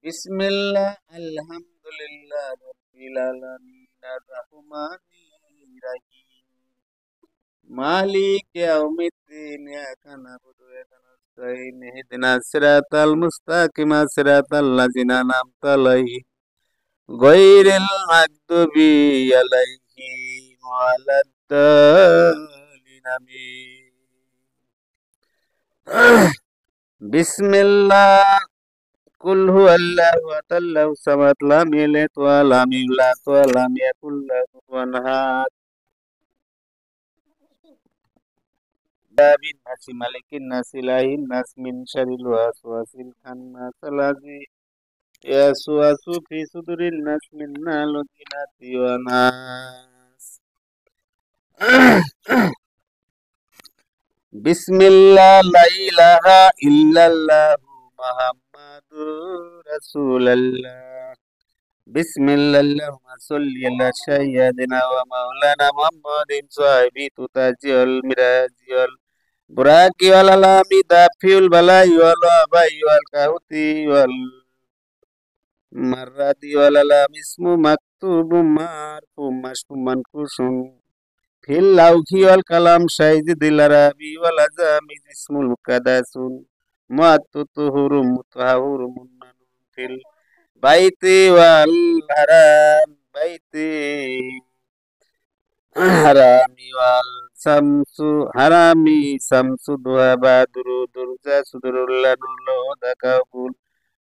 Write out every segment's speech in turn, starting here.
বিসমিল্লাহ আলহামদুলিল্লাহ রাব্বিল আলামিন আর রহমানির রহিম মালিক ইয়াউমিদ্দিন ইয়াকা নাবুদু ওয়া ইয়াকা নাস্তাইন ইহদিনাস সিরাতাল মুস্তাকিম সিরাতাল লাযিনা আন'আমতা আলাইহিম গায়রিল মাগদুবি আলাইহিম ওয়ালাদ-দাল্লিন আমিন। বিসমিল্লাহ কুল হুয়াল্লাহু আহাদ আল্লাহু সামাদ লাম ইয়ালিদ ওয়া লাম ইউলাদ ওয়া লাম ইয়াকুল লাহু কুফুওয়ান আহাদ। বিন নাসি মালিকিন নাস ইলাহিন নাস মিন শারিল ওয়াসওয়াসিল খান্নাস আল্লাযী ইয়াসওয়াসু ফি সুদুরিন নাস মিনাল জিন্নাতি ওয়ান নাস। বিসমিল্লাহ লা ইলাহা ইল্লাল্লাহু মুহাম্মাদুর রাসূলুল্লাহ। বিসমিল্লাহ আল্লাহুম্মা সাল্লি আলা সাইয়্যিদিনা ওয়া মাওলানা মুহাম্মাদিন সাহিবি তুতাজিল মিরাজিল বুরাকি ওয়াল আলামি দাফিউল বালাই ওয়াল ওয়াবাই ওয়াল কাউতি ওয়াল মাররাদি ওয়াল আলাম ইসমু মাকতুবুম মারফুম মাশফুম মানকুশুম ফিল লাউহি ওয়াল কালাম শাইদিল আরাবি ওয়াল আজামি ইসমুল মুকাদ্দাসুন মুআত্তুতুহুরুম মুতাহাহুরুম ফিল বাইতি ওয়াল হারাম বাইতি হারামি ওয়াল শামসু হারামি শামসু দুহা বাদরু দুরজা সুদরুল্লাহ নুল্লাহ দাকাবুল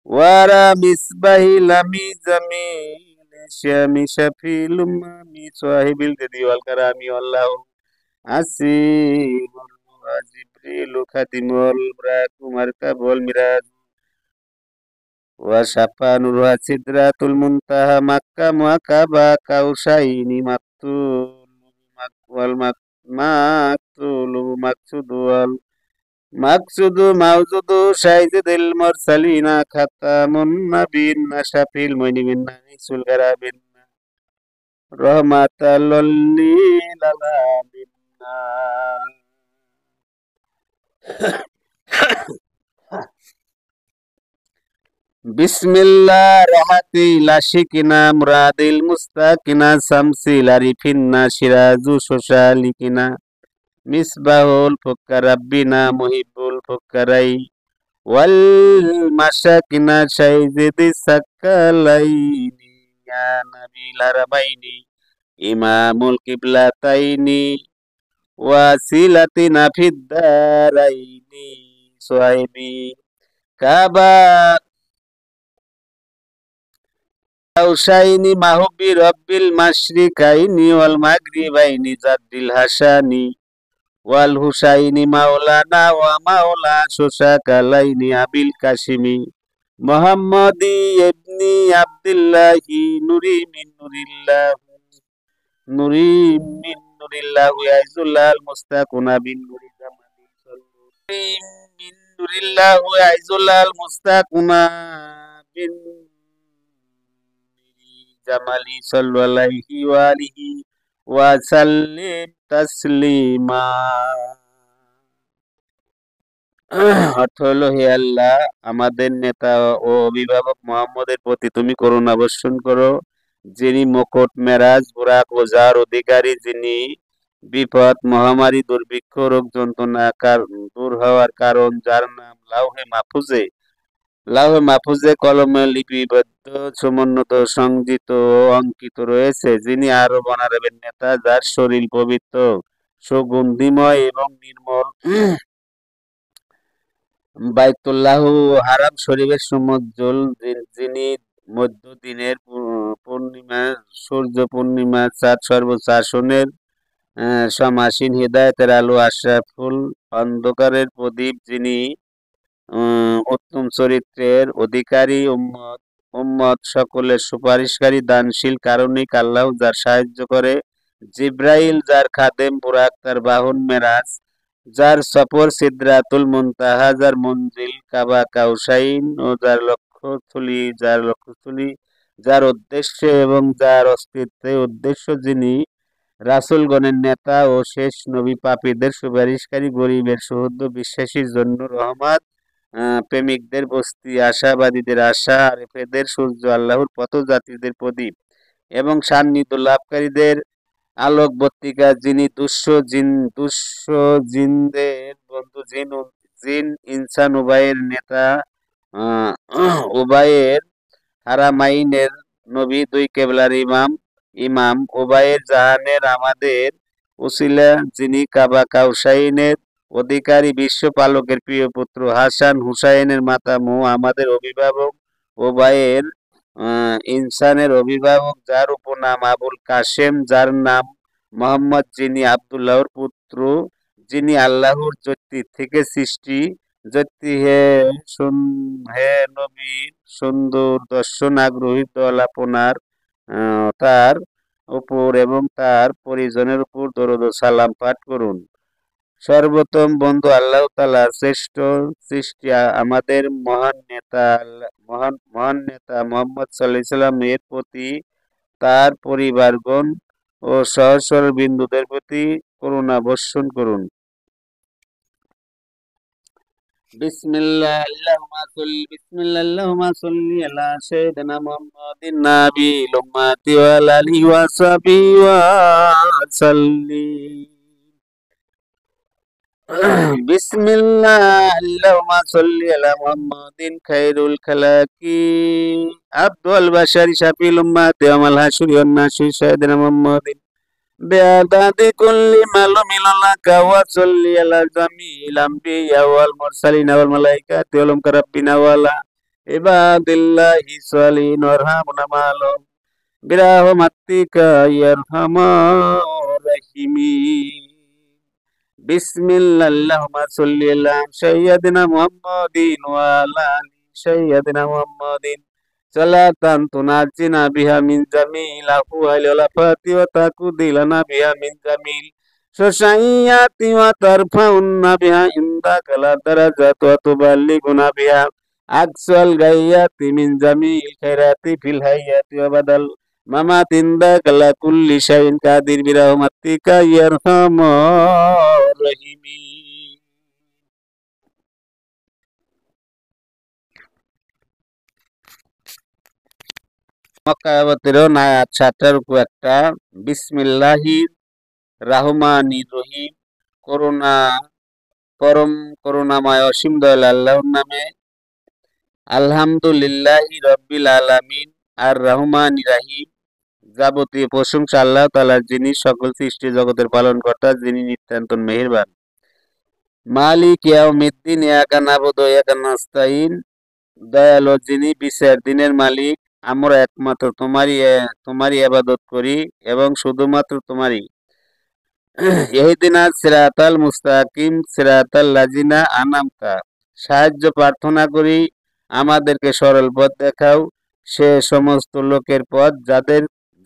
ওয়ারা মিসবাহি লামি জামিল শামি শাফিল উম্মামি সাহিবিল জাদি ওয়াল কারামি আল্লাহু আসিবুল ওয়া জিবরিল খাদিমুল বুরাকু মারকাব ওয়াল মিরাজ ওয়া শাফানুর ওয়া সিদরাতুল মুনতাহা মাক্কা মুআকাবা কাউসাইনি ওয়াল মাকতুল মাকসুদ ওয়াল মাকসুদু মাওজুদু সাইয়্যিদুল মুরসালিনা খাতামুন নাবিয়্যিন শাফিল মুনিবিন নাইসুল গারাবিন রাহমাতাল লিল আলামিন। বিসমিল্লাহ রাহাতি লাশিকিনা মুরাদিল মুস্তাকিনা শামসিল আরিফিনা সিরাজু সোশালিকিনা মিসবাহুল ফুক্কারাব্বিনা মুহিব্বুল ফুক্কারাই ওয়াল মাশাকিনা শাইজিদি সাক্কালাইনি ইয়া নাবিল আরাবাইনি ইমামুল কিবলাতাইনি ওয়াসিলাতিনা ফিদ দারাইনি সুহাইবি কাবা কাউসাইনি মাহুব্বি রব্বিল মাশরিকাইনি ওয়াল মাগরিবাইনি জাদ্দিল হাসানি ওয়াল হুসাইনি মাওলানা ওয়া মাওলা সুশাকালাইনি আবিল কাশিমি মুহাম্মদি ইবনি আব্দুল্লাহি নুরি মিন নুরিল্লাহ ইয়াইজুল্লাহ মুস্তাকুনা বিন নুরি জামালি মিন নুরিল্লাহ ইয়াইজুল্লাহ মুস্তাকুনা বিন জামালি সাল্লাল্লাহু আলাইহি ওয়া আলিহি ওয়া সাল্লিম তাসলিমা। অর্থ হলো, হে আল্লাহ, আমাদের নেতা ও অভিভাবক মুহাম্মদের প্রতি তুমি করুণা বর্ষণ করো, যিনি মুকুট, মেরাজ, বুরাক ও যার অধিকারী, যিনি বিপদ, মহামারী, দুর্ভিক্ষ, রোগ যন্ত্রণা দূর হওয়ার কারণ, যার নাম লাউহে মাহফুজে কলমে লিপিবদ্ধ, সমুন্নত, সংযত ও অঙ্কিত রয়েছে, যিনি আরো বনারেবের নেতা, যার শরীর পবিত্র, সুগন্ধিময় এবং নির্মল, বাইতুল্লাহ হারাম শরীফের সমুজ্জ্বল, যিনি মধ্য দিনের পূর্ণিমা, সূর্য পূর্ণিমা, চাঁদ সর্বোচ্চ আসনের সমাসীন, হিদায়াতের আলো, আশরাফুল অন্ধকারের প্রদীপ, যিনি উত্তম চরিত্রের অধিকারী, উম্মত সকলের সুপারিশকারী, দানশীল, কারুণিক, আল্লাহ যার সাহায্য করে, জিব্রাইল যার খাদেম, বুরাক তার বাহন, মেরাজ যার সফর, সিদরাতুল মুনতাহা যার মঞ্জিল, কাবা কাউসাইন ও যার লক্ষ্যস্থলী, যার উদ্দেশ্য এবং যার অস্তিত্বে উদ্দেশ্য, যিনি রাসূলগণের নেতা ও শেষ নবী, পাপীদের সুপারিশকারী, গরীবের সুহৃদ, বিশ্বাসীর জন্য রহমত, প্রেমিকদের বস্তি, আশাবাদীদের আশা, আরিফেদের সূর্য, আল্লাহর পথযাত্রীদের প্রদীপ এবং সান্নিধ্য লাভকারীদের আলোকবর্তিকা, যিনি দুঃস্ব জিনদের বন্ধু, জিন ইনসান উভয়ের নেতা, উভয়ের হারামাইনের নবী, দুই কেবলার ইমাম উভয়ের জাহানের আমাদের উসিলা, যিনি কাবা কাউসাইনের অধিকারী, বিশ্বপালকের প্রিয় পুত্র, হাসান হুসাইনের মাতামহ, আমাদের অভিভাবক, উভয়ের ইনসানের অভিভাবক, যার উপনাম আবুল কাসেম, যার নাম মোহাম্মদ, যিনি আব্দুল্লাহর পুত্র, যিনি আল্লাহর জ্যোতি থেকে সৃষ্টি, জ্যোতি হে নবীর সুন্দর দর্শন আগ্রহী দল আপনার তার উপর এবং তার পরিজনের উপর দরুদ ও সালাম পাঠ করুন। সর্বোত্তম বন্ধু আল্লাহ তাআলার শ্রেষ্ঠ সৃষ্টি আমাদের মহান নেতা মুহাম্মদ সাল্লাল্লাহু আলাইহি সাল্লাম এর প্রতি, তার পরিবারগণ ও সহচর বিন্দুদের প্রতি করুণা বর্ষণ করুন। বিসমিল্লাহ আল্লাহুম্মা সাল্লি আলা সাইয়্যিদিনা মুহাম্মাদিন নাবিয়িল উম্মাতি ওয়া আলা আলিহি ওয়া সাহবিহি ওয়া সাল্লিম। বিসমিল্লাহ আল্লাহুম্মা সাল্লি আলা মুহাম্মাদিন খায়রুল খালাকি আফদাল বাশারি শাফিউল উম্মাতি ওয়া মাল হাশরি ওয়ান নাশরি সাইয়্যিদিনা মুহাম্মাদিন বিআদাদি কুল্লি মালুমিন লাকা ওয়া সাল্লি আলা জামিল আম্বিয়া ওয়াল মুরসালিন ওয়াল মালাইকাতি ওয়াল মুকাররাবিনা ওয়া আলা ইবাদিল্লাহি সালিহিন ওয়ারহামনা মা'আলুম বিরহমাতিকা ইয়ারহামার রাহিমিন। বিসমিল্লাহ আল্লাহুম্মা সাল্লি আলা সাইয়্যিদিনা মুহাম্মাদিন ওয়া আলা আলি সাইয়্যিদিনা মুহাম্মাদিন সালাতান তুনাজ্জিনা বিহা মিন জামিল আহওয়ালি ওয়াল আফাতি ওয়া তাকুদিলানা বিহা মিন জামিল শাইয়াতি ওয়া তারফাউন্না বিহা ইনদাকাল দারাজাত ওয়া তুবাল্লিগুনা বিহা আকসাল গায়াতি মিন জামিল খায়রাতি ফিল হায়াতি ওয়া বাদাল মামাত ইনদাকাল কুল্লি শাইইন কাদির বিরহমাতিকা ইয়ারহামার রাহিমিন। মক্কায় অবতীর্ণ আয়াত 7টার উপর একটা। বিসমিল্লাহির রাহমানির রহিম, পরম করুণাময় অসীম দয়ালু আল্লাহর নামে। আলহামদুলিল্লাহি রাব্বিল আলামিন আর রহমানির রহিম, যাবতীয় প্রশংসা আল্লাহ তাআলার, যিনি সকল সৃষ্টি জগতের পালনকর্তা, যিনি নিতান্ত মেহেরবান। মালিক ইয়াউমিদ্দিন, ইয়াকা নাবুদু ওয়া ইয়াকা নাস্তাইন, দয়ালু যিনি বিচার দিনের মালিক, আমরা একমাত্র তোমারই ইবাদত করি এবং শুধুমাত্র তোমারই। ইহদিনাস সিরাতাল মুস্তাকিম সিরাতাল লাযিনা আনআমতা, সাহায্য প্রার্থনা করি, আমাদেরকে সরল পথ দেখাও, সে সমস্ত লোকের পথ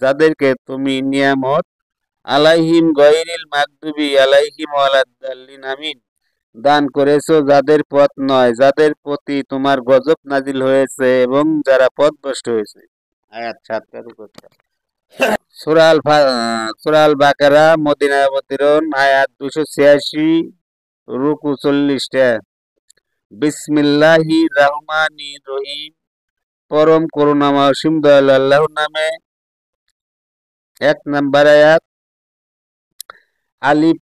যাদেরকে তুমি নিয়ামত আলাইহিম গায়রিল মাগদুবি আলাইহিম ওয়ালাদ-দাল্লিন আমিন দান করেছো, যাদের পথ নয়, যাদের প্রতি তোমার গজব নাজিল হয়েছে এবং যারা পথভ্রষ্ট হয়েছে। আয়াত 7টার উপর। সূরা আল বাকারা মদিনায় অবতীর্ণ, আয়াত 286, রুকু 40টা। বিসমিল্লাহির রহমানির রহিম, পরম করুণাময় অসীম দয়ালু আল্লাহর নামে। 1 নাম্বার আয়াত। আলিফ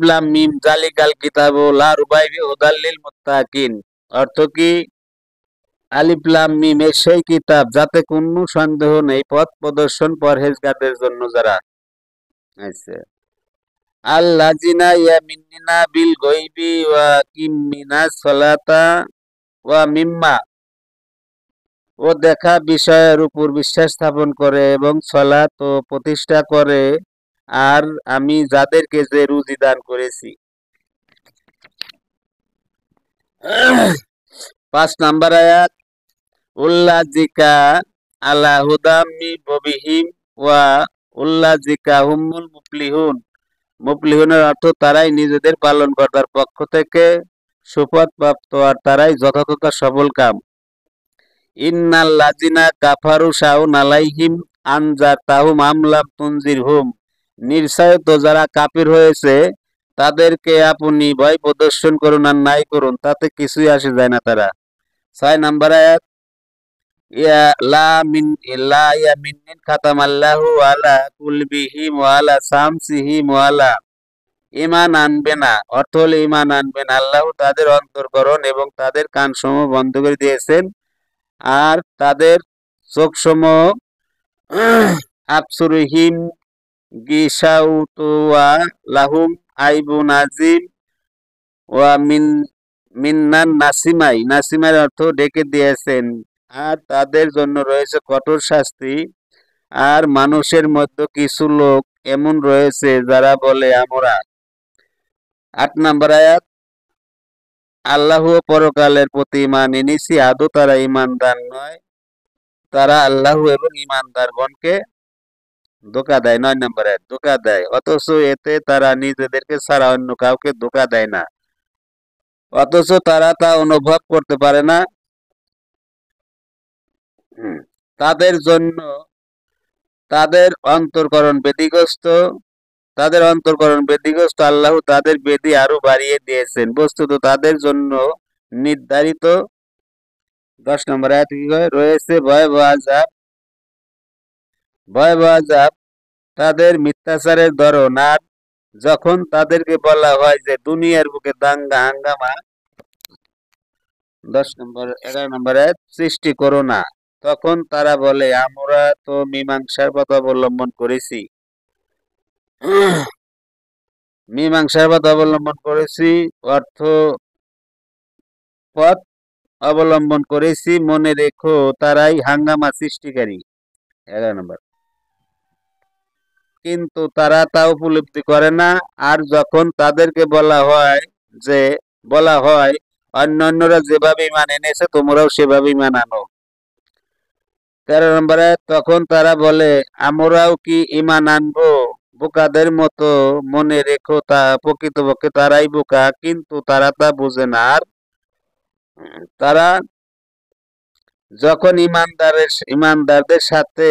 লাম মিম জালিকাল কিতাবু লা রাইবা ফিহি হুদাল লিল মুত্তাকিন। অর্থ কি? আলিফ লাম মিম, সেই কিতাব যাতে কোনো সন্দেহ নেই, পথ প্রদর্শন পরহেজগারদের জন্য যারা। আচ্ছা। আল্লাযিনা ইয়ামিনুনা বিল গায়বি ওয়া কিমিনাস সালাতা ওয়া মিম্মা, ও দেখা বিষয়ের উপর বিশ্বাস স্থাপন করে এবং সালাত ও প্রতিষ্ঠা করে, আর আমি যাদেরকে যে রুজি দান করেছি। 5 নাম্বার আয়াত। উল্লাযিকা আলা হুদাম মির রাব্বিহিম ওয়া উল্লাযিকা হুমুল মুফলিহুন। মুফলিহুনের অর্থ তারাই নিজেদের পালনকর্তার পক্ষ থেকে সুপথ প্রাপ্ত, আর তারাই যথাযথ সফলকাম। ইন্নাল লাযিনা কাফারু সাউন আলাইহিম আনজারতাহুম আম লাম তুনজিরহুম, নিশ্চয় তো যারা কাফির হয়েছে তাদেরকে আপনি ভয় প্রদর্শন করুন আর নাই করুন, তাতে কিছুই আসে যায় না তারা। 6 নম্বর আয়াত, ইয়া লা মিন লা ইয়ামিন খাতামাল্লাহু আলা কুলবিহিম ওয়া আলা সামসিহিম ওয়া আলা, ঈমান আনবে না অর্থ হলো ঈমান আনবে না, আল্লাহ তাদের অন্তরকরণ এবং তাদের কানসমূহ বন্ধ করে দিয়েছেন, আর তাদের চোখসমূহ আবসুরিহিম গিশাউতুয়া লাহুম আইবুন আজিম ওয়া মিন্নান নাসিমাই, নাসিমার অর্থ ডেকে দিয়েছেন, আর তাদের জন্য রয়েছে কঠোর শাস্তি। আর মানুষের মধ্যে কিছু লোক এমন রয়েছে যারা বলে আমরা। 8 নম্বর আয়াত, আল্লাহ ও পরকালের প্রতি ঈমান এনেছি, আদৌ তারা ঈমানদার নয়, তারা আল্লাহ এবং ঈমানদারগণকে ধোঁকা দেয়। 9 নম্বর আয়াত, ধোঁকা দেয়, অথচ এতে তারা নিজেদেরকে ছাড়া অন্য কাউকে ধোঁকা দেয় না, অথচ তারা তা অনুভব করতে পারে না। তাদের জন্য তাদের অন্তরকরণ ব্যতিগ্রস্ত, তাদের অন্তরকরণ ব্যতিগ্রস্ত, আল্লাহ তাদের বেদি আরো বাড়িয়ে দিয়েছেন, বস্তুত তাদের জন্য নির্ধারিত 10 নম্বর আয়াত কি কয়, রয়েছে ভয়াবহ আযাব, ভয়াবহ আযাব, তাদের মিথ্যাচারের ধরন। আর যখন তাদেরকে বলা হয় যে দুনিয়ার বুকে দাঙ্গা হাঙ্গামা 11 নম্বর আয়াত, সৃষ্টি করো না, তখন তারা বলে আমরা তো মীমাংসার পথ অবলম্বন করেছি, মীমাংসার পথ অবলম্বন করেছি অর্থ পথ অবলম্বন করেছি, মনে রেখো তারাই হাঙ্গামা সৃষ্টিকারী। 11 নম্বর, কিন্তু তারা তা উপলব্ধি করে না। আর যখন তাদেরকে বলা হয় অন্যান্যরা যেভাবে ঈমান এনেছে তোমরাও সেভাবে ঈমান আনো। 13 নম্বরে, তখন তারা বলে আমরাও কি ঈমান আনবো, বোকাদের মতো, মনে রেখো তা প্রকৃতপক্ষে তারাই বোকা, কিন্তু তারা তা বোঝে না। আর তারা যখন ঈমানদারদের সাথে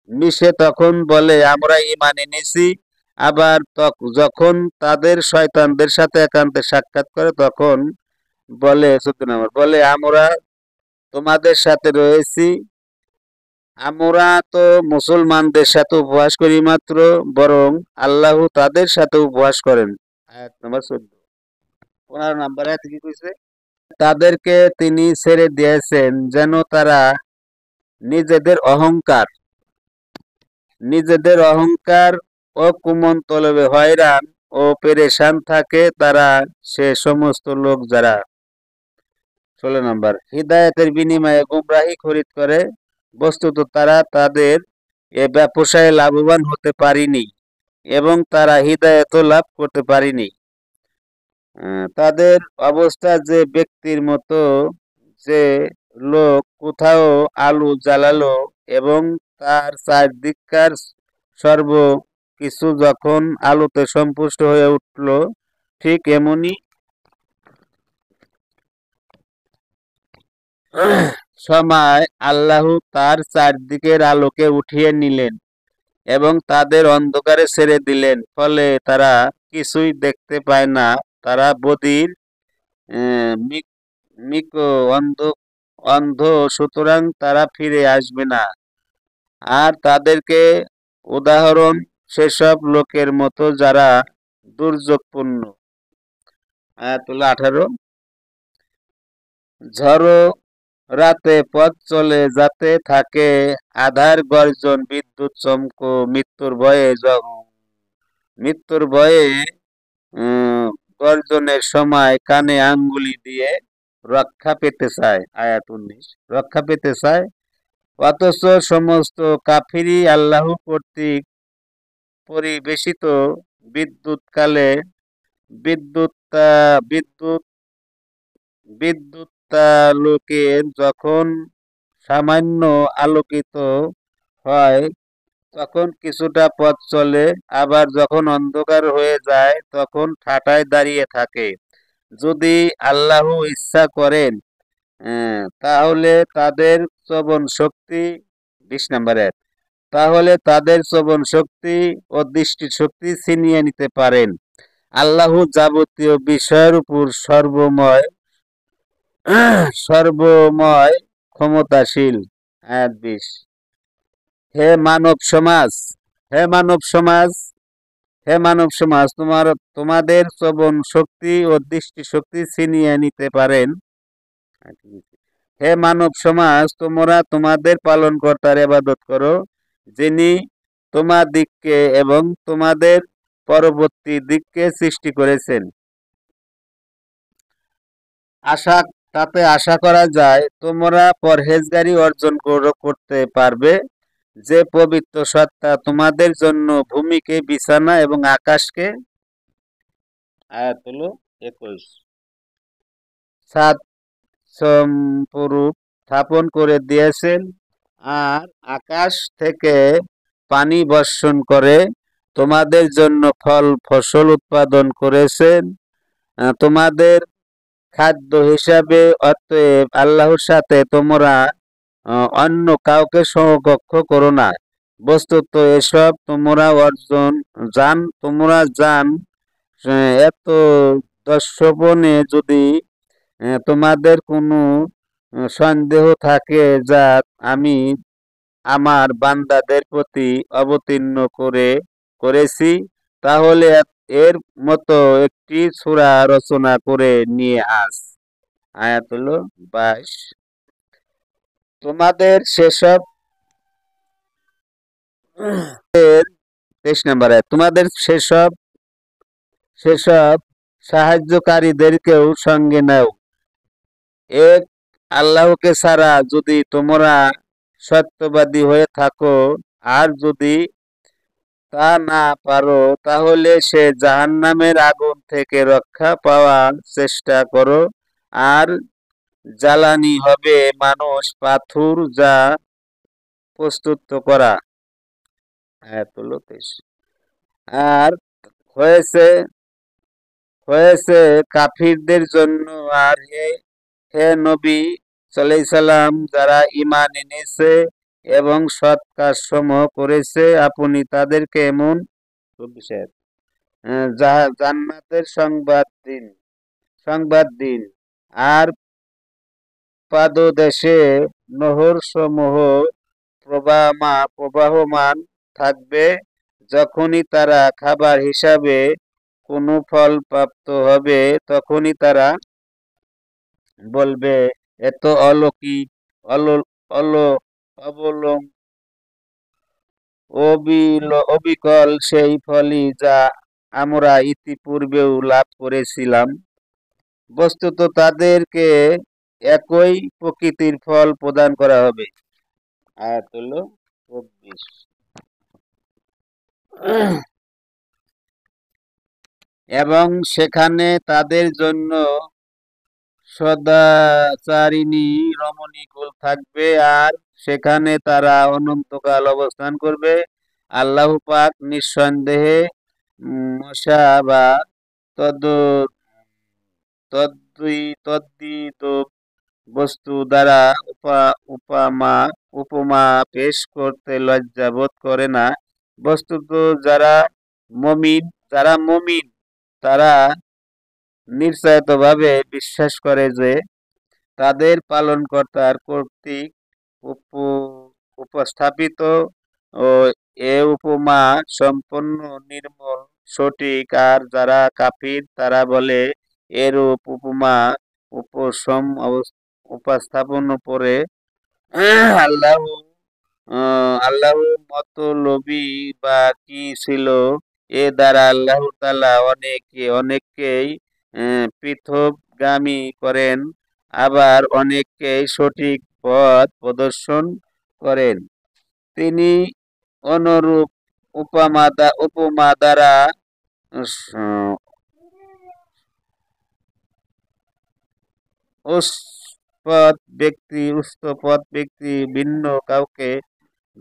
মিশে তখন বলে আমরা ঈমান এনেছি, আবার যখন তাদের শয়তানদের সাথে একান্তে সাক্ষাৎ করে তখন বলে 14 নম্বর, বলে আমরা তোমাদের সাথে রয়েছি, আমরা তো মুসলমানদের সাথে উপহাস করি মাত্র, বরং আল্লাহ তাদের সাথে উপহাস করেন। আয়াত নম্বর 14। 15 নম্বর আয়াত কি কইছে, তাদেরকে তিনি ছেড়ে দিয়েছেন যেন তারা নিজেদের অহংকার ও কুমন্তলবে হয়রান ও পেরেশান থাকে, তারা সে সমস্ত লোক যারা 16 নম্বর, হিদায়াতের বিনিময়ে গুমরাহি খরিদ করে, বস্তুত তারা তাদের এ ব্যবসায় লাভবান হতে পারেনি এবং তারা হিদায়াতও লাভ করতে পারেনি। তাদের অবস্থা যে ব্যক্তির মতো, যে লোক কোথাও আলো জ্বালালো এবং তার চারদিককার সর্ব কিছু যখন আলোতে সন্তুষ্ট হয়ে উঠল, ঠিক এমনি সময় আল্লাহ তার চারদিকের আলোকে উঠিয়ে নিলেন এবং তাদের অন্ধকারে ছেড়ে দিলেন, ফলে তারা কিছুই দেখতে পায় না, তারা বধির, অন্ধ অন্ধ, সুতরাং তারা ফিরে আসবে না। আর তাদেরকে উদাহরণ সেসব লোকের মতো যারা দুর্যোগপূর্ণ। আয়াতুল্লাহ 18, ঝড়ো রাতে পথ চলে যাতে থাকে, আধার গর্জন বিদ্যুৎ চমক, মৃত্যুর ভয়ে গর্জনের সময় কানে আঙ্গুলি দিয়ে রক্ষা পেতে চায়। আয়াত 19, রক্ষা পেতে চায়, অথচ সমস্ত কাফিরই আল্লাহ কর্তৃক পরিবেশিত বিদ্যুৎকালে বিদ্যুৎ বিদ্যুৎ বিদ্যুতালোকের যখন সামান্য আলোকিত হয় তখন কিছুটা পথ চলে, আবার যখন অন্ধকার হয়ে যায় তখন ঠাটায় দাঁড়িয়ে থাকে। যদি আল্লাহ ইচ্ছা করেন তাহলে তাদের শ্রবণ শক্তি 20 নম্বরে তাহলে তাদের শ্রবণ শক্তি ও দৃষ্টি শক্তি ছিনিয়ে নিতে পারেন। আল্লাহ যাবতীয় বিষয়ের উপর সর্বময় ক্ষমতাশীল। আয়াত 20। হে মানব সমাজ, হে মানব সমাজ, হে মানব সমাজ, তোমাদের শ্রবণ শক্তি ও দৃষ্টি শক্তি ছিনিয়ে নিতে পারেন। হে মানব সমাজ, তোমরা তোমাদের পালনকর্তার ইবাদত করো, যিনি তোমাদিগকে এবং তোমাদের পরবর্তী দিককে সৃষ্টি করেছেন। তাতে আশা করা যায় তোমরা পরহেজগারি অর্জন করতে পারবে, যে পবিত্র সত্তা তোমাদের জন্য ভূমিকে বিছানা এবং আকাশকে আয়াত হলো 21 ছাদ সম্পূরক স্থাপন করে দিয়েছেন, আর আকাশ থেকে পানি বর্ষণ করে তোমাদের জন্য ফসল উৎপাদন করেছেন তোমাদের খাদ্য হিসাবে। অতএব আল্লাহর সাথে তোমরা অন্য কাউকে সমকক্ষ করো না। বস্তুত এসব তোমরা জান এত দর্শনে যদি তোমাদের কোনো সন্দেহ থাকে যা আমি আমার বান্দাদের প্রতি অবতীর্ণ করেছি, তাহলে এর মতো একটি সূরা রচনা করে নিয়ে আস। আয়াত হলো 22। তোমাদের সেসব 23 নম্বর আয়াত, তোমাদের সেসব সাহায্যকারীদেরকেও সঙ্গে নাও, এক আল্লাহকে ছাড়া, যদি তোমরা সত্যবাদী হয়ে থাকো। আর যদি তা না পারো, তাহলে সে জাহান্নামের আগুন থেকে রক্ষা পাওয়ার চেষ্টা করো। আর জ্বালানি হবে মানুষ পাথর যা প্রস্তুত করা। আয়াত হলো 23। আর হয়েছে কাফিরদের জন্য। আর হে নবী সাল্লাল্লাহু যারা ঈমান এনেছে এবং সৎ কাজসমূহ করেছে, আপনি তাদেরকে এমন জান্নাতের সংবাদ দিন। আর পাদদেশে নহরসমূহ প্রবাহমান থাকবে। যখনই তারা খাবার হিসাবে কোনো ফল প্রাপ্ত হবে, তখনই তারা বলবে, এত অলৌকিক অবিকল সেই ফলই যা আমরা ইতিপূর্বেও লাভ করেছিলাম। বস্তুত তাদেরকে একই প্রকৃতির ফল প্রদান করা হবে। আয়াত হলো 24। এবং সেখানে তাদের জন্য সদাচারিণী রমণীকুল থাকবে, আর সেখানে তারা অনন্তকাল অবস্থান করবে। আল্লাহ পাক নিঃসন্দেহে মশা বা তদ্বিত বস্তু দ্বারা উপমা পেশ করতে লজ্জা বোধ করে না। বস্তুত যারা মুমিন তারা নিশ্চয়ভাবে বিশ্বাস করে যে তাদের পালনকর্তার কর্তৃক উপস্থাপিত ও এ উপমা সম্পূর্ণ নির্মল সঠিক। আর যারা কাফির তারা বলে, এরূপ উপমা উপস্থাপন করে আল্লাহ মতলবী বা কি ছিল। এ দ্বারা আল্লাহ তাআলা অনেককেই পৃথকগামী করেন, আবার অনেককেই সঠিক পথ প্রদর্শন করেন। তিনি অনুরূপ উপমা দ্বারা উৎপদ ব্যক্তি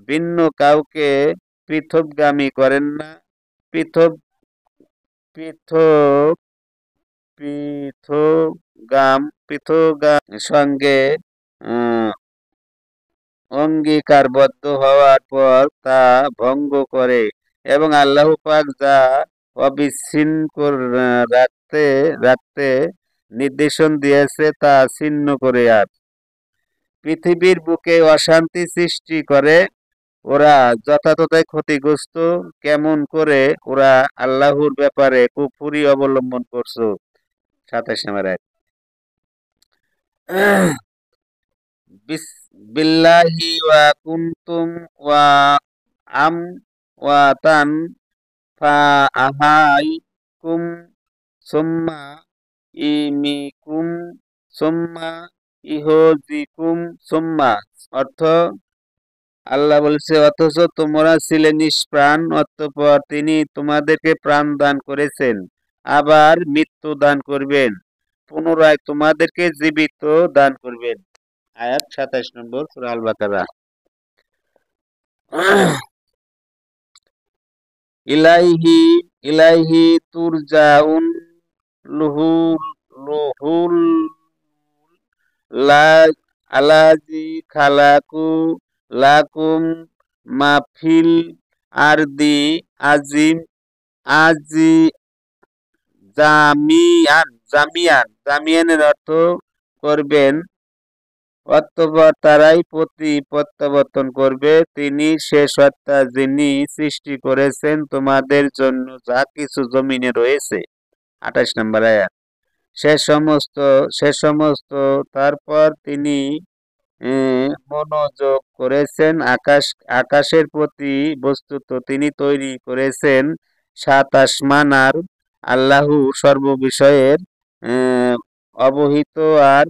ভিন্ন কাউকে পৃথকগামী করেন না। পৃথক পৃথগাম সঙ্গে অঙ্গীকারবদ্ধ হওয়ার পর তা ভঙ্গ করে এবং আল্লাহ পাক যা রাখতে রাখতে নির্দেশন দিয়েছে তা ছিন্ন করে আর পৃথিবীর বুকে অশান্তি সৃষ্টি করে ওরা যথাযথ ক্ষতিগ্রস্ত কেমন করে ওরা আল্লাহর ব্যাপারে কুফরি অবলম্বন করছো 27 নম্বর আয়াত বিল্লাহি ওয়া কুনতুম ওয়া আম ওয়া তান ফা আহাইকুম সুম্মা ইমিকুম সুম্মা ইহজিকুম সুম্মা অর্থ আল্লাহ বলছে অথচ তোমরা ছিলে নিষ্প্রাণ অতঃপর তিনি তোমাদেরকে প্রাণ দান করেছেন আবার মৃত্যু দান করবেন পুনরায় তোমাদেরকে জীবিত দান করবেন আয়াত 27 নম্বর সূরা আল বাকারা ইলাইহি ইলাইহি তুরজাউন লুহুল লুহুল লা আলাজি খালাকু লাকুম মাফিল আরদি আজিম আজি জামিয়ানের অর্থ করবেন অতঃপর তারাই প্রত্যাবর্তন করবে তিনি সে সত্তা যিনি সৃষ্টি করেছেন তোমাদের জন্য যা কিছু জমিনে রয়েছে 28 নম্বর আয়াত সে সমস্ত তারপর তিনি মনোযোগ করেছেন আকাশের প্রতি বস্তুত তিনি তৈরি করেছেন 7 আসমান আর আল্লাহ সর্ববিষয়ের অবহিত আর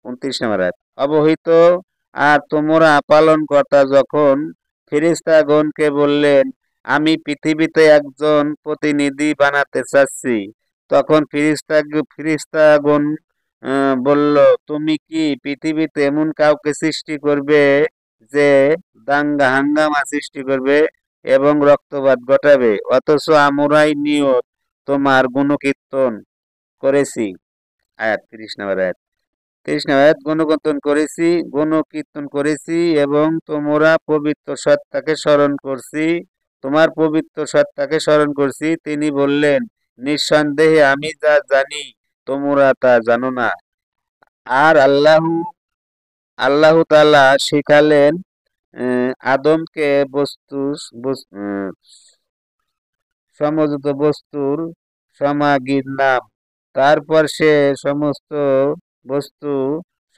29 নম্বর আয়াত অবহিত আর তোমরা পালনকর্তা যখন ফেরেশতাগণকে বললেন আমি পৃথিবীতে একজন প্রতিনিধি বানাতে চাচ্ছি তখন ফেরেশতাগণ বলল তুমি কি পৃথিবীতে এমন কাউকে সৃষ্টি করবে যে দাঙ্গা হাঙ্গামা সৃষ্টি করবে এবং রক্তপাত ঘটাবে অথচ আমরাই নিয়ত তোমার গুণকীর্তন করেছি আয়াত 30 নম্বর আয়াত 30 নম্বর আয়াত গুণকীর্তন করেছি এবং তোমরা পবিত্র সত্তাকে স্মরণ করছি তোমার পবিত্র সত্তাকে স্মরণ করছি তিনি বললেন নিঃসন্দেহে আমি যা জানি তোমরা তা জানো না আর আল্লাহ তাআলা শিখালেন আদমকে সমযুত বস্তুর সমাগীর নাম তারপর সে সমস্ত বস্তু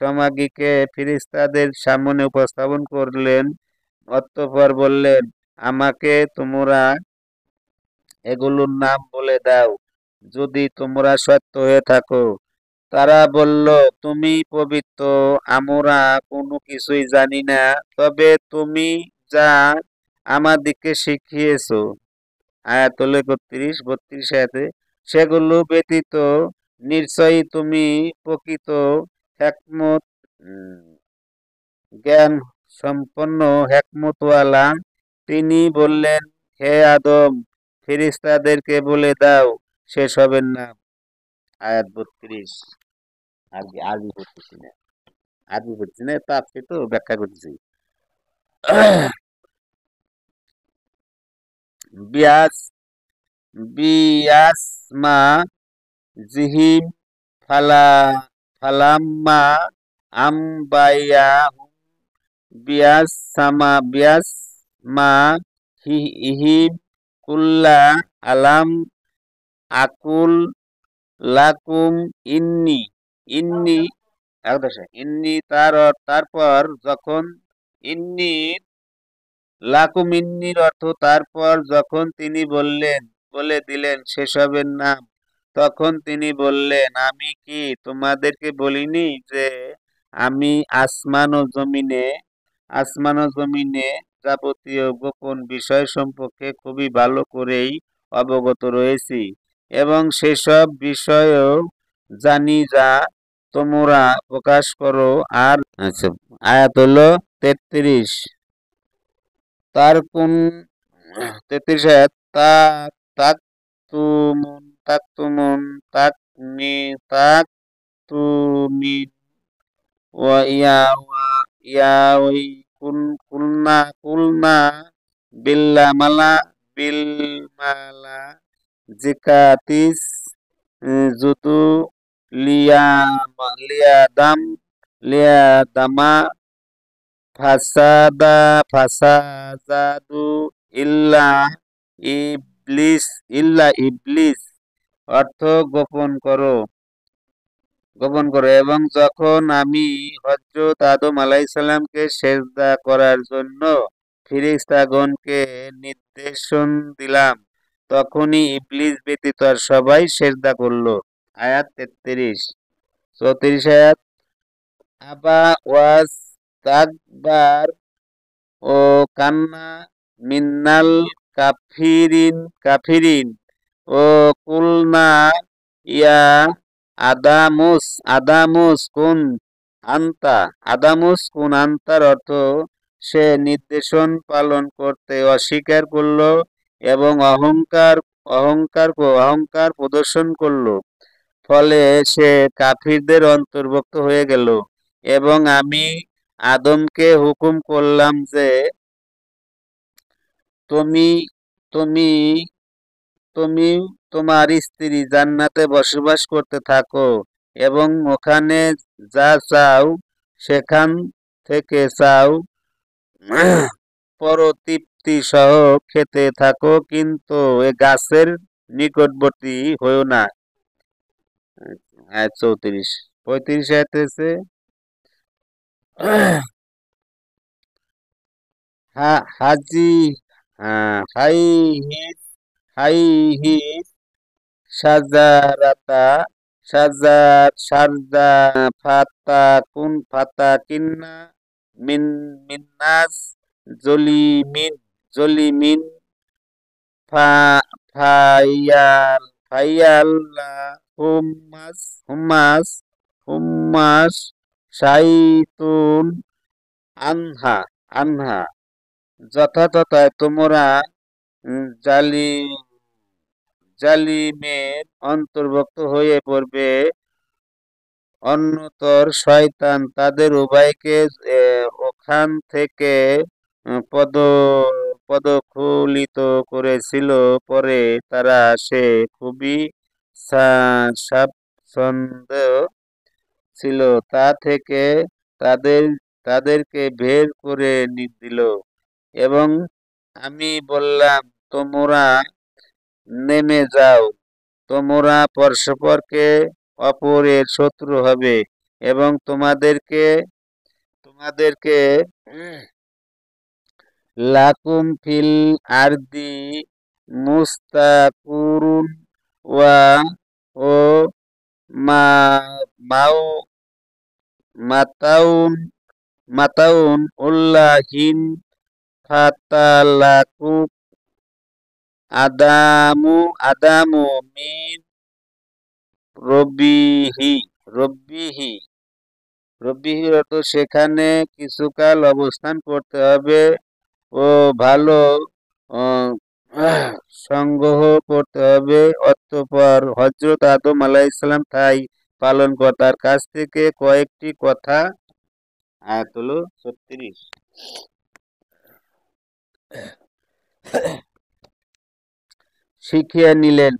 সমাগীকে ফেরেশতাদের সামনে উপস্থাপন করলেন অতঃপর বললেন আমাকে তোমরা এগুলোর নাম বলে দাও যদি তোমরা সত্য হয়ে থাকো তারা বলল তুমি পবিত্র আমরা কোনো কিছুই জানি না তবে তুমি যা আমাদিগকে শিখিয়েছো আয়াত হলো 31-32 আয়াতে সেগুলো ব্যতীত নিশ্চয়ই তুমি প্রকৃত হিকমত জ্ঞান সম্পন্ন হিকমতওয়ালা তিনি বললেন হে আদম ফেরেশতাদেরকে বলে দাও সেসবের নাম আয়াত 32 আরবি পড়তেছি না তাফসীর তো ব্যাখ্যা করতেছি বিয়াস বিয়াসমা জিহিম ফালাম্মা আমবায়া বিয়াসমা হিহিম কুল্লা আলাম আকুল লাকুম ইন্নি তারপর যখন ইন্নি ইন্নির অর্থ তারপর যখন তিনি বলে দিলেন সেসবের নাম তখন তিনি বললেন আমি কি তোমাদেরকে বলিনি যে আমি আসমান ও জমিনে যাবতীয় গোপন বিষয় সম্পর্কে খুবই ভালো করেই অবগত রয়েছি এবং সেসব বিষয়ও জানি যা তোমরা প্রকাশ করো আর আচ্ছা আয়াত হলো 33 তার কোন 33 আয়াত তাকতুমুন তাকতুমিন ওয়া ইয়া ওই কুলনা কুলনা বিল্লামালা বিলমালা জিকাতিস জুতু লিয়াদাম লিয়াদামা ফাসাদা ফাসাদাদু ইল্লা ইবলিস ইল্লা ইবলিস অর্থ গোপন করো এবং যখন আমি হযরত আদম আলাইহিসসালামকে সেজদা করার জন্য ফেরেশতাগণকে নির্দেশন দিলাম তখনই ইবলিস ব্যতীত আর সবাই সেজদা করল। আয়াত 33। 34 আয়াত আবা ওয়াজ তাকবার ও কান্না মিন্নাল কাফিরিন ও কুলনা ইয়া আদামুস কুন আন্তার অর্থ সে নির্দেশন পালন করতে অস্বীকার করল এবং অহংকার প্রদর্শন করল, ফলে সে কাফিরদের অন্তর্ভুক্ত হয়ে গেল। এবং আমি আদমকে হুকুম করলাম যে তুমি তুমি তুমি তোমার স্ত্রী জান্নাতে বসবাস করতে থাকো এবং ওখানে যা চাও সেখান থেকে চাও পরতৃপ্তি সহ খেতে থাকো, কিন্তু এ গাছের নিকটবর্তী হইও না। 34। 35 আয়াতে আছে হাজি হাইহিস হাইহিস সাজারাতা সারজা ফাতাকিন্না মিন্নাস জলিমিন ফা ফাইয়াল্লা হুম্মাস হুম্মাস শাইতুন আনহা আনহা যথাযথ তোমরা জালিমের অন্তর্ভুক্ত হয়ে পড়বে। অন্যতর শয়তান তাদের উভয়কে ওখান থেকে পদদলিত করেছিল। পরে তারা সে খুবই স্বাচ্ছন্দ্য ছিল তা থেকে তাদেরকে বের করে দিল এবং আমি বললাম, তোমরা নেমে যাও, তোমরা পরস্পরকে অপরের শত্রু হবে এবং তোমাদেরকে লাকুম ফিল আরদি মুস্তাকুরুন ওয়া ও মাও মাতাউন মাতাউন উল্লাহিন ফাতালাকু আদামু মিন রব্বিহি অর্থ সেখানে কিছুকাল অবস্থান করতে হবে ও ভালো সংগ্রহ করতে হবে। অতঃপর হযরত আদম আলাইহিসসালাম তাই পালনকর্তার কাছ থেকে কয়েকটি কথা আয়াত হলো 36 শিখিয়ে নিলেন।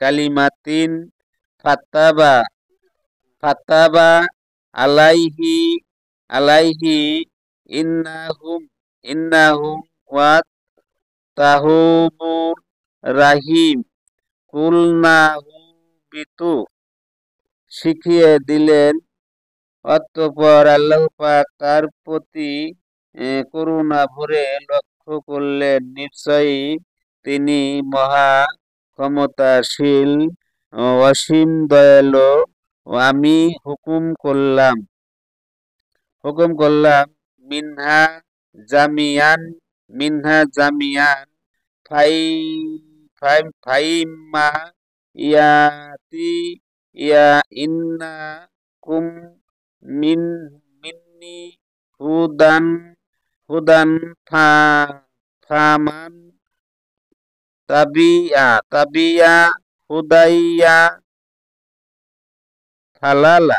কালিমাতিন ফাতাবা আলাইহি ইন্নাহুম ওয়াত তাহুমুর রাহিম কুলনাহু বিতু শিখিয়ে দিলেন। অতঃপর আল্লাহ পাক তার প্রতি করুণা ভরে লক্ষ্য করলেন, নিশ্চয়ই তিনি মহা ক্ষমতাশীল অসীম দয়ালু। আমি হুকুম করলাম মিনহা জামিয়ান ফাইম্মা ইয়াতি ইন্নাকুম মিন্নি হুদান ফামান তাবিয়া হুদাইয়া ফাল্লা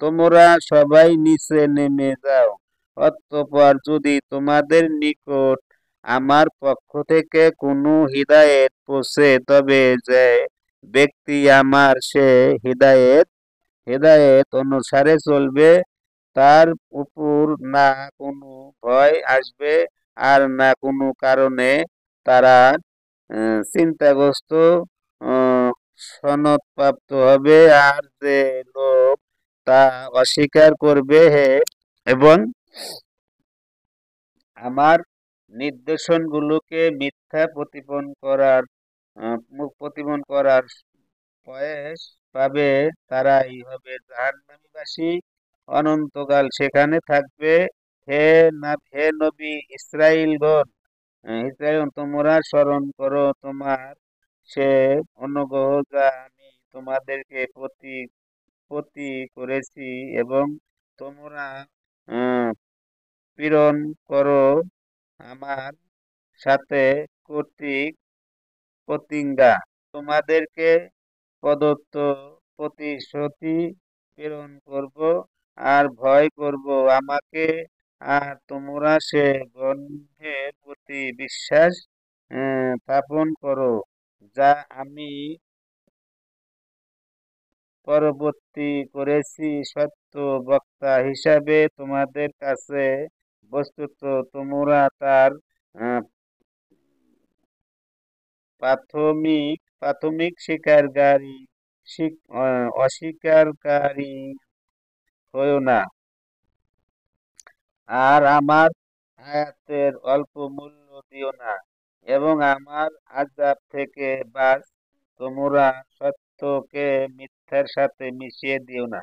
তোমরা সবাই নিচে নেমে যাও। অতঃপর যদি তোমাদের নিকট আমার পক্ষ থেকে কোনো হিদায়াত পৌঁছে, তবে যে ব্যক্তি আমার সে হিদায়াত হেদায়েত অনুসারে চলবে, তার উপর না কোনো ভয় আসবে আর না কোনো কারণে তারা চিন্তাগ্রস্ত সনদপ্রাপ্ত হবে। আর যে লোক তা অস্বীকার করবে এবং আমার নির্দেশনগুলোকে মিথ্যা প্রতিপন্ন করার প্রয়াস পাবে, তারাই হবে জাহান্নামীবাসী, অনন্তকাল সেখানে থাকবে। হে নবী ইসরাইল, তোমরা স্মরণ করো তোমার সে অনুগ্রহ যা আমি তোমাদেরকে প্রতি করেছি, এবং তোমরা আহ, প্রেরণ করো আমার সাথে কর্তৃক প্রতিজ্ঞা, তোমাদেরকে প্রদত্ত প্রতিশ্রুতি প্রেরণ করব আর ভয় করব আমাকে। আর তোমরা সে গ্রন্থের প্রতি বিশ্বাস স্থাপন করো যা আমি পরবর্তী করেছি সত্য বক্তা হিসাবে তোমাদের কাছে। বস্তুত তোমরা তার আহ, প্রাথমিক অস্বীকারী হয়ো না, আর আমার আয়াতের অল্প মূল্য দিও না, এবং আমার আযাব থেকে বাঁচ। তোমরা সত্যকে মিথ্যার সাথে মিশিয়ে দিও না।